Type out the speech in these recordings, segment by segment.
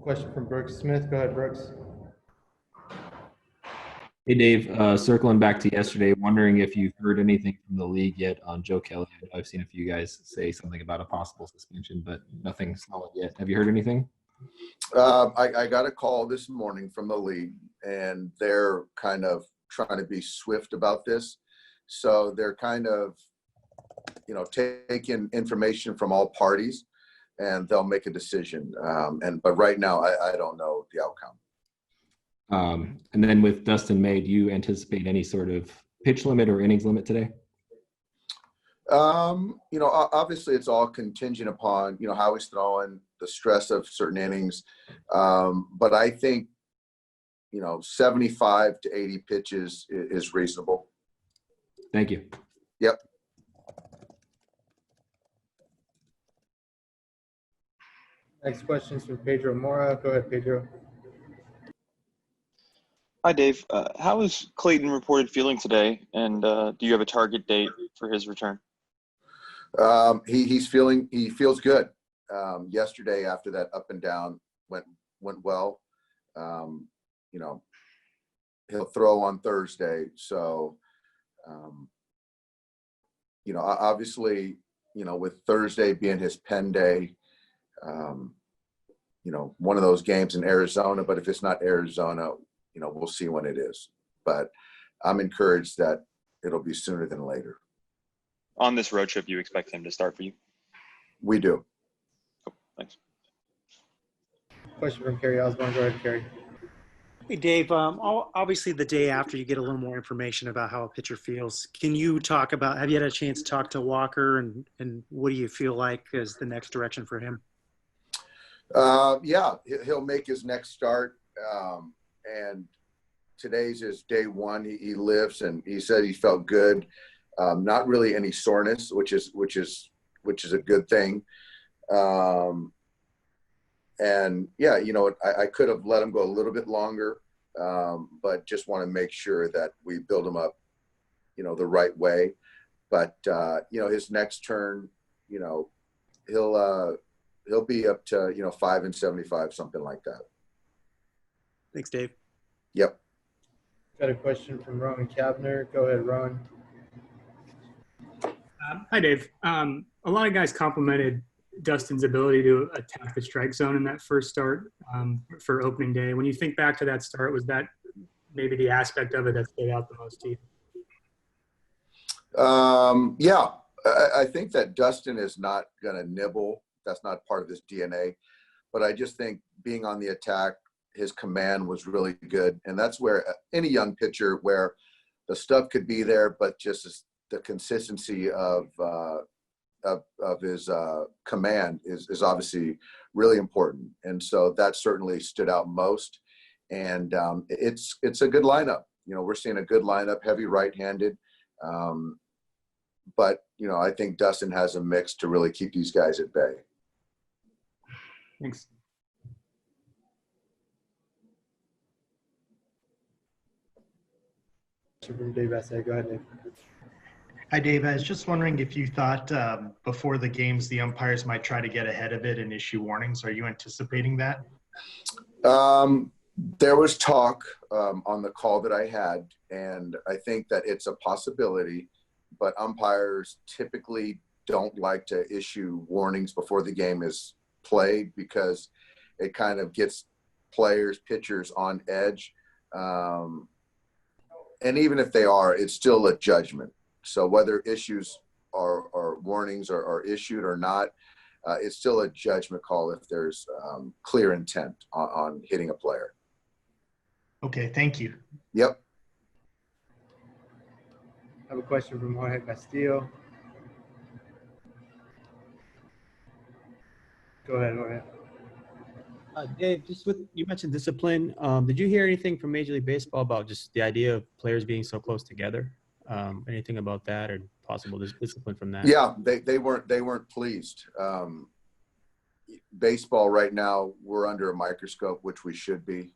Question from Brooks Smith. Go ahead, Brooks. Hey, Dave, circling back to yesterday, wondering if you've heard anything from the league yet on Joe Kelly. I've seen a few guys say something about a possible suspension, but nothing solid yet. Have you heard anything? I got a call this morning from the league, and they're kind of trying to be swift about this. So they're kind of, taking information from all parties, and they'll make a decision. But right now, I don't know the outcome. And then with Dustin May, do you anticipate any sort of pitch limit or innings limit today? Obviously it's all contingent upon, how he's throwing, the stress of certain innings. But I think, 75 to 80 pitches is reasonable. Thank you. Yep. Next question is from Pedro Moura. Go ahead, Pedro. Hi, Dave. How is Clayton reported feeling today, and do you have a target date for his return? He feels good. Yesterday, after that up and down went well. He'll throw on Thursday. So, obviously, with Thursday being his pen day, one of those games in Arizona, but if it's not Arizona, we'll see when it is. But I'm encouraged that it'll be sooner than later. On this road trip, you expect him to start for you? We do. Cool. Thanks. Question from caryosborne. Go ahead, Cary. Hey, Dave, obviously the day after you get a little more information about how a pitcher feels. Can you talk about, have you had a chance to talk to Walker, and what do you feel like is the next direction for him? Yeah, he'll make his next start. And today's his day one. He lifts, and he said he felt good. Not really any soreness, which is a good thing. And yeah, I could have let him go a little bit longer, but just want to make sure that we build him up, the right way. But his next turn, he'll be up to 5 and 75, something like that. Thanks, Dave. Yep. Got a question from Rowan Kavner. Go ahead, Rowan. Hi, Dave. A lot of guys complimented Dustin's ability to attack the strike zone in that first start for opening day. When you think back to that start, was that maybe the aspect of it that stood out the most to you? Yeah, I think that Dustin is not going to nibble. That's not part of his DNA. But I just think being on the attack, his command was really good. And that's where any young pitcher, where the stuff could be there, but just the consistency of his command is obviously really important. And so that certainly stood out most. And it's a good lineup. We're seeing a good lineup, heavy right-handed. But, I think Dustin has a mix to really keep these guys at bay. Thanks. From Dave Vassegh. Go ahead, Dave. Hi, Dave. I was just wondering if you thought before the games the umpires might try to get ahead of it and issue warnings. Are you anticipating that? There was talk on the call that I had, and I think that it's a possibility, but umpires typically don't like to issue warnings before the game is played because it kind of gets players, pitchers on edge. And even if they are, it's still a judgment. So whether issues or warnings are issued or not, it's still a judgment call if there's clear intent on hitting a player. Okay, thank you. Yep. I have a question from Jorge Castillo. Go ahead, Jorge. Dave, you mentioned discipline. Did you hear anything from Major League Baseball about just the idea of players being so close together? Anything about that or possible discipline from that? Yeah, they weren't pleased. Baseball right now, we're under a microscope, which we should be.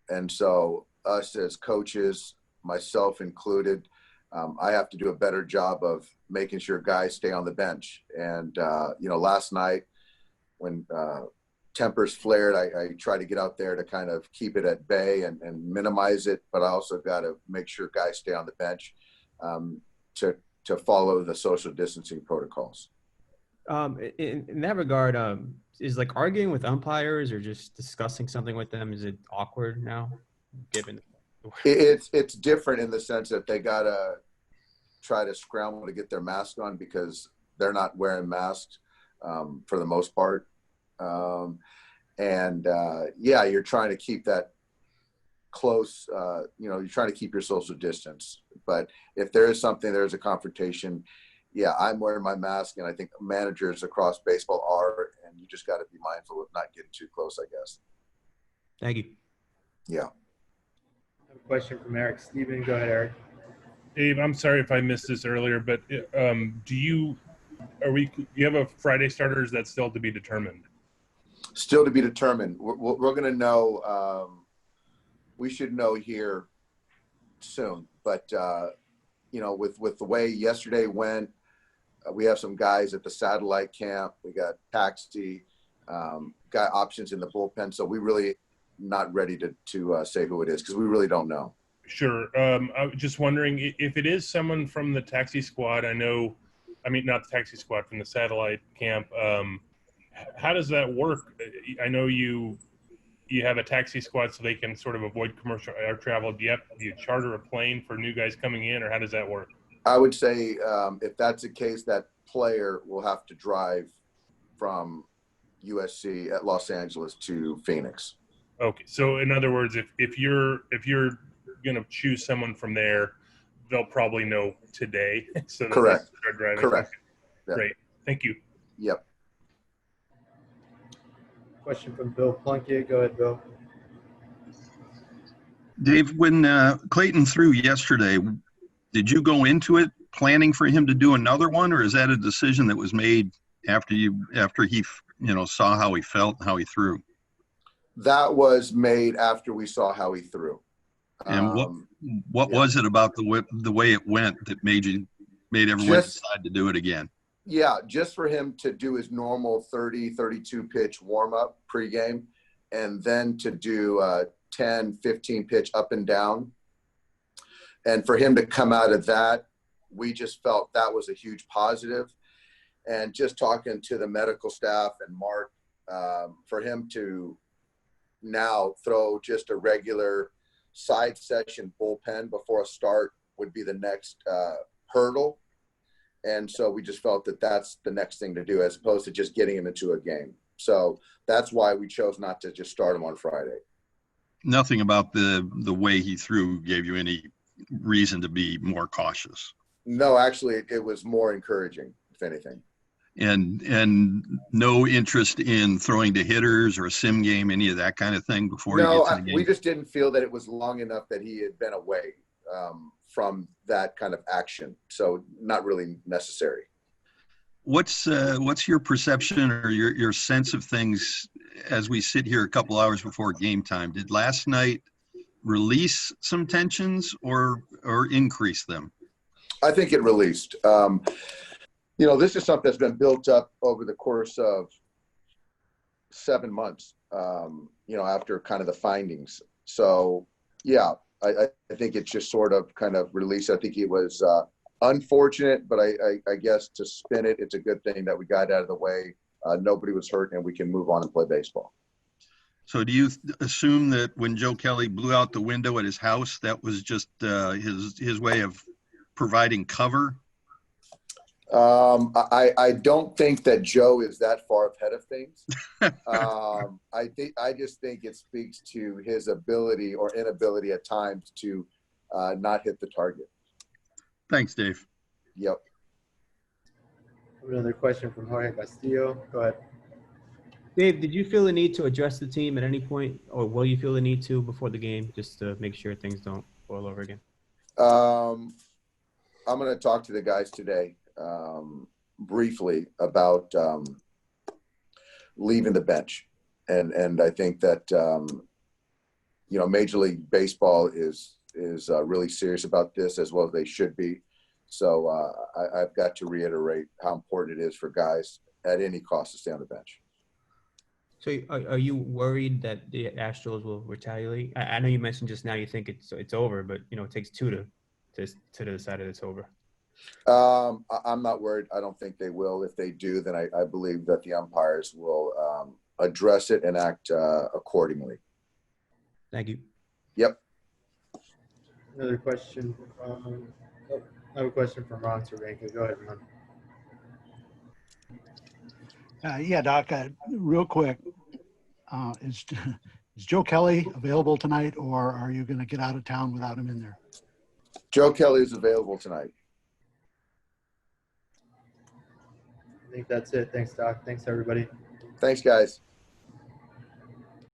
And so us as coaches, myself included, I have to do a better job of making sure guys stay on the bench. And, last night, when tempers flared, I try to get out there to kind of keep it at bay and minimize it. But I also got to make sure guys stay on the bench to follow the social distancing protocols. In that regard, is like arguing with umpires or just discussing something with them, is it awkward now, given? It's different in the sense that they gotta try to scramble to get their mask on because they're not wearing masks for the most part. Yeah, you're trying to keep that close, you're trying to keep your social distance. But if there is something, there's a confrontation. Yeah, I'm wearing my mask, and I think managers across baseball are, and you just got to be mindful of not getting too close, I guess. Thank you. Yeah. I have a question from Eric Steven. Go ahead, Eric. Dave, I'm sorry if I missed this earlier, but do you have a Friday starter, or is that still to be determined? Still to be determined. We're going to know. We should know here soon. But with the way yesterday went, we have some guys at the satellite camp. We got taxi, got options in the bullpen. So we really not ready to say who it is because we really don't know. Sure. I was just wondering if it is someone from the taxi squad. Not the taxi squad, from the satellite camp. How does that work? I know you have a taxi squad so they can sort of avoid commercial air travel. Do you charter a plane for new guys coming in, or how does that work? I would say if that's the case, that player will have to drive from USC at Los Angeles to Phoenix. Okay. So in other words, if you're going to choose someone from there, they'll probably know today. So Correct. Start driving. Correct. Okay. Yeah. Great. Thank you. Yep. Question from Bill Plunkett. Go ahead, Bill. Dave, when Clayton threw yesterday, did you go into it planning for him to do another one, or is that a decision that was made after he saw how he felt, how he threw? That was made after we saw how he threw. And what was it about the way it went that made everyone decide to do it again? Yeah, just for him to do his normal 30, 32 pitch warm up pregame, and then to do 10, 15 pitch up and down. And for him to come out of that, we just felt that was a huge positive. And just talking to the medical staff and Mark, for him to now throw just a regular side session bullpen before a start would be the next hurdle. And so we just felt that that's the next thing to do as opposed to just getting him into a game. So that's why we chose not to just start him on Friday. Nothing about the way he threw gave you any reason to be more cautious? No, actually, it was more encouraging, if anything. And no interest in throwing to hitters or a sim game, any of that kind of thing before you get to the game? We just didn't feel that it was long enough that he had been away from that kind of action. So not really necessary. What's your perception or your sense of things as we sit here a couple hours before game time? Did last night release some tensions or increase them? I think it released. This is something that's been built up over the course of 7 months, after kind of the findings. So, yeah, I think it's just sort of kind of released. I think it was unfortunate, but I guess to spin it, it's a good thing that we got out of the way. Nobody was hurt, and we can move on and play baseball. So do you assume that when Joe Kelly blew out the window at his house, that was just his way of providing cover? I don't think that Joe is that far ahead of things. I just think it speaks to his ability or inability at times to not hit the target. Thanks, Dave. Yep. Another question from Jorge Castillo. Go ahead. Dave, did you feel the need to address the team at any point, or will you feel the need to before the game, just to make sure things don't boil over again? I'm going to talk to the guys today briefly about leaving the bench. And I think that, Major League Baseball is really serious about this, as well as they should be. So I've got to reiterate how important it is for guys at any cost to stay on the bench. So are you worried that the Astros will retaliate? I know you mentioned just now you think it's over, but it takes two to decide that it's over. I'm not worried. I don't think they will. If they do, then I believe that the umpires will address it and act accordingly. Thank you. Yep. Another question from, I have a question from Ron Cervenka. Go ahead, Ron. Yeah, Doc, real quick, is Joe Kelly available tonight, or are you going to get out of town without him in there? Joe Kelly is available tonight. I think that's it. Thanks, Doc. Thanks, everybody. Thanks, guys.